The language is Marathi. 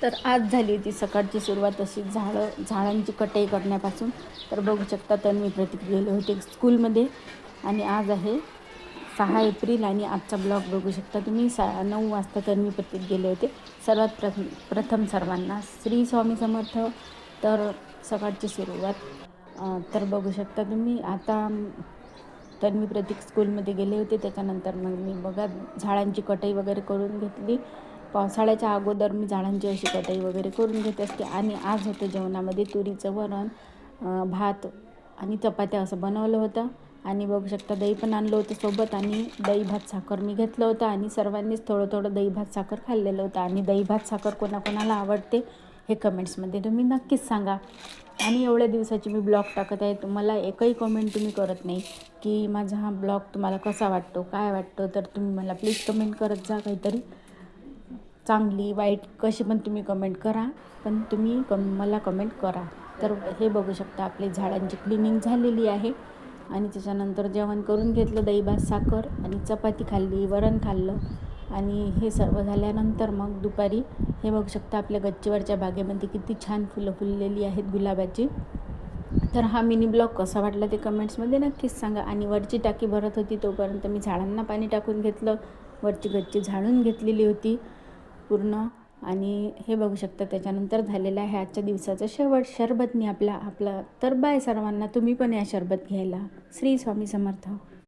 तर आज झाली होती सकाळची सुरुवात अशी झाडांची कटाई करण्यापासून. तर बघू शकता तन्वी प्रतीक गेले होते स्कूलमध्ये आणि आज आहे 6 एप्रिल आणि आजचा ब्लॉग बघू शकता तुम्ही. 9 वाजता तन्वी प्रतीक गेले होते. सर्वात प्रथम सर्वांना श्री स्वामी समर्थ. तर सकाळची सुरुवात तर बघू शकता तुम्ही. आता तन्वी प्रतीक स्कूलमध्ये गेले होते, त्याच्यानंतर मग मी बघा झाडांची कटाई वगैरे करून घेतली. पावसाळ्याच्या अगोदर मी झाडांची अशी कटाई वगैरे करून घेत असते. आणि आज होतं जेवणामध्ये तुरीचं वरण, भात आणि चपात्या असं बनवलं होतं. आणि बघू शकता दही पण आणलं होतं सोबत, आणि दही भात साखर मी घेतलं होतं आणि सर्वांनीच थोडं थोडं दही भात साखर खाल्लेलं होतं. आणि दही भात साखर कोणाकोणाला आवडते हे कमेंट्समध्ये तुम्ही नक्कीच सांगा. आणि एवढ्या दिवसाची मी ब्लॉग टाकत आहे, तुम्हाला एकही कमेंट तुम्ही करत नाही की माझा हा ब्लॉग तुम्हाला कसा वाटतो, काय वाटतं. तर तुम्ही मला प्लीज कमेंट करत जा, काहीतरी चांगली वाईट कशी पण तुम्ही कमेंट करा, पण तुम्ही मला कमेंट करा. तर हे बघू शकता आपली झाडांची क्लिनिंग झालेली आहे. आणि त्याच्यानंतर जेवण करून घेतलं, दही भात साखर आणि चपाती खाल्ली, वरण खाल्लं. आणि हे सर्व झाल्यानंतर मग दुपारी हे बघू शकता आपल्या गच्चीवरच्या बागेमध्ये किती छान फुलं फुललेली आहेत गुलाबाची. तर हा मिनी ब्लॉग कसा वाटला ते कमेंट्समध्ये नक्कीच सांगा. आणि वरची टाकी भरत होती तोपर्यंत मी झाडांना पाणी टाकून घेतलं. वरची गच्ची झाडून घेतलेली होती पूर्ण. आणि हे बघू शकता त्याच्यानंतर झालेलं आहे आजच्या दिवसाचं शेवट. शरबतनी आपला तर बाय सर्वांना. तुम्ही पण या शरबत घ्यायला. श्री स्वामी समर्थ.